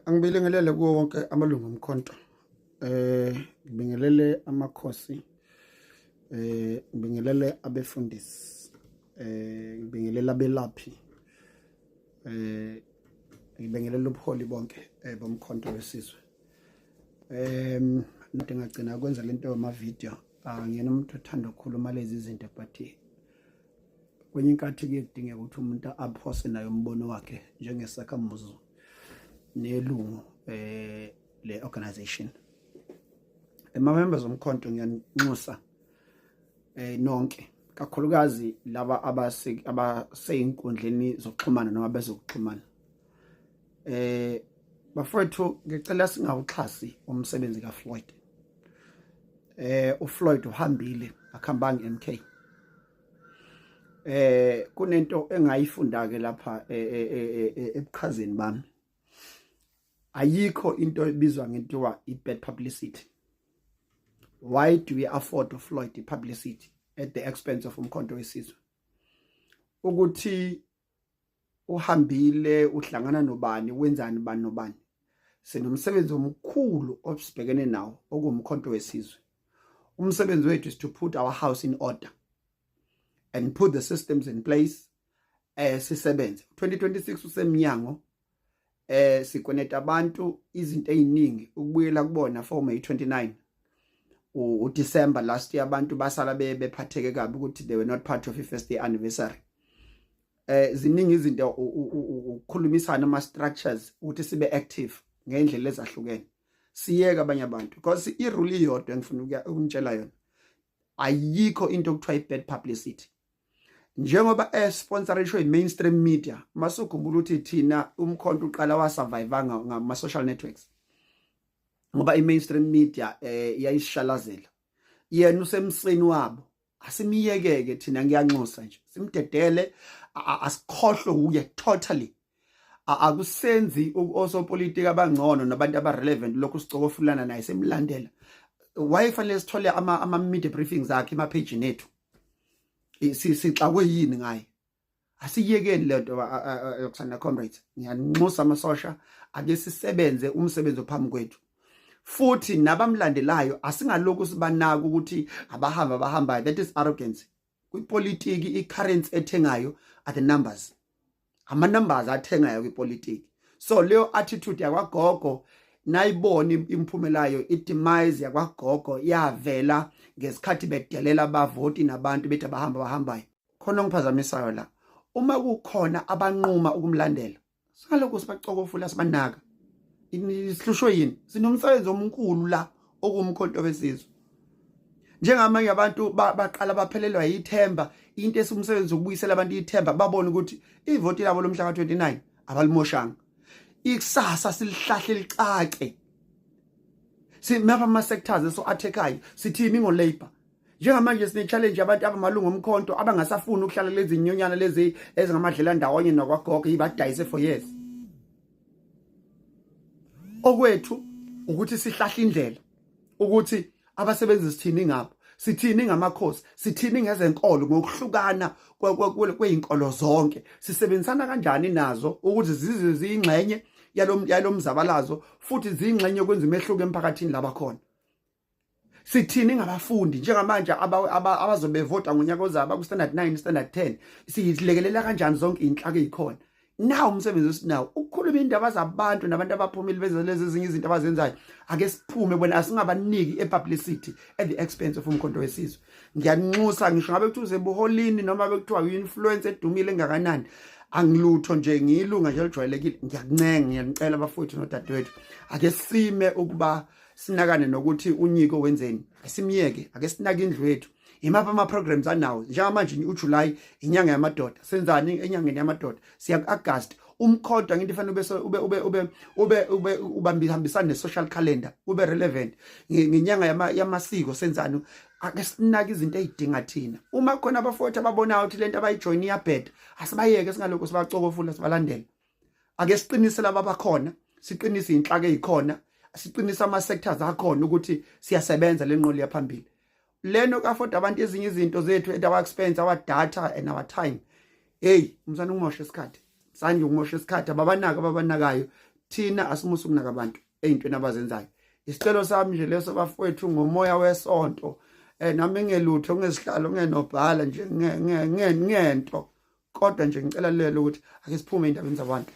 Angibingelele kuwo wonke amalungu omkhonto. Ngibingelele amakhosi. Ngibingelele abefundisi. Ngibingelele abelaphi. Ngibingelele ubuholi bonke bomkhonto wesizwe. Nto ngagcina kwenza lento yama video. Ngiyena umuntu othanda ukukhuluma lezi zinto but kwenye inkathi kuyedingeka ukuthi umuntu aphose nayo umbono wakhe njengesakhamuzi nelungu le organization. Members omkhonto ngiyanxusa nonke kakhulukazi laba abaseinkundleni zokuxhumana noma bezokuxhumana. Bafowethu ngicela singawuxhasi umsebenzi kaFloyd. uFloyd uhambile akhambanga MK. Kunento engayifunda ke lapha ebukhazeni bami. Ayikho into ebizwa ngentiwa i-bad publicity. Why do we afford to Floyd the publicity at the expense of umkhonto wesizwe? Ukuthi uhambile uhlangana nobani wenzani bani nobani. Sinomsebenzi omkhulu osibhekene nawo okumkhonto wesizwe. Umsebenzi wethu is to put our house in order and put the systems in place. Sisebenze 2026 usemnyango. Sikoneta abantu izinto eziningi ukubuyela kubona for May 29 December last year abantu basala bephatheke kabi ukuthi they were not part of the first day anniversary. Ziningi izinto ukukhulumisana ama structures ukuthi sibe active ngendlela ezahlukene. Siyeka abanye abantu because irule iyodwa engifuna ukunitshela yona. Ayikho into okuthiwa i-bad publicity. Njengoba sponsorishwe mainstream media masukhumbula ukuthi thina umkhonto uqala wa survive ngama social networks ngoba i-mainstream media iyayishalazela yena usemsini wabo asimiyekeke thina ngiyanxusa nje simdedele asikhohlwe uye totally akusenzi osopolitiki abangcono nabantu abarelevant lokhu sicokofulana naye semlandela why fanele sithole ama media briefings akhe ema page nethu sixakwe yini ngaye asiyekeni lento yokusana comrades ngiyanxusa amasosha ake sisebenze umsebenzi ophambi kwethu futhi nabamlandelayo asingalokhu sibanaka ukuthi abahamba that is arrogance kwipolitiki icurrency ethengayo are the numbers ama numbers athengayo kwipolitiki so leyo attitude yakwagogo nayibona imphumelayo idemise yakwagogo yavela ngesikhathi bedelela abavoti nabantu bethi abahambayo khona ngiphazamisayo la uma kukhona abanquma ukumlandela singalokho sibacokofula sibanaka isihlushwe yini sinomsebenzi omkhulu la okumkhonto wesizwe njengamanye abantu baqala baphelelwa yithemba into esumsebenzi ukubuyisela abantu ithemba babone ukuthi ivoti labo lomhla ka29 abalimoshanga ikusasa silihlahle licake simapha ama sectors so athekayo sithini ngo labor njengamanje sine challenge abantu abamalungu omkhonto abangasafuni ukuhlala lezi nyonyana lezi ezingamadlela ndawonye nokwagogo ibadayise for years. Okwethu ukuthi sihlahle indlela ukuthi abasebenzi sithini ngapho sithini ngamakhosi sithini ngezenkolo ngokuhlukana kwezinkolo zonke sisebenzisana kanjani nazo ukuthi zize ziyingxenye yalomzabalazo futhi ziyingxenye kwenza imehluko emphakathini labakhona. Sithini ngabafundi njengamanje abazobe vota ngonyaka ozayo ku standard 9 standard 10 siyilekelela kanjani zonke inhlaka ezikhona. Now umsebenzi usinawo ukukhuluma indaba zabantu nabantu abaphumile bezalezi ezinye izinto abazenzayo ake siphume bona asingabaniki epublicity at the expense of umkhonto wesizwe. Ngiyanxusa ngisho ngabe kuthiwa buholini noma bekuthiwa influence edumile engakanani angilutho nje ngiyilunga nje lijwayelekile ngiyakuncenga ngiyanicela abafowethu nodadewethu ake sime ukuba sinakane nokuthi unyiko wenzeni asimiyeke ake sinake indlu yethu imapha ama programs anawo njengamanje uJuly inyanga yamadoda senzani enyangeni yamadoda siya kuAugust umkhonto ngithi fanele ube ubambisana ne-social calendar ube relevant ngenyanga yamasiko senzani ake sinake izinto ezidinga thina uma khona abafowethu ababona ukuthi lento abayijoin iyabheda asibayeke singalokho sibacokofula sibalandela ake siqinisele ababakhona siqinise inhlaka ezikhona, siqinise ama sectors akhona ukuthi siyasebenza lenqolo yaphambili. Leno ka afford abantu ezinye izinto zethu at our expense, our data and our time. Hey, umsana ngimosha isikhathi. Sanje ngimosha isikhathi ababanakayo. Thina asimusa ukunaka abantu ezintweni abazenzayo. Isicelo sami nje leso bafowethu ngomoya wesonto. Nami ngelutho ngesihlalo ngenobhala nje ngento. Kodwa nje ngicela lelo ukuthi ake siphume endabeni zabantu.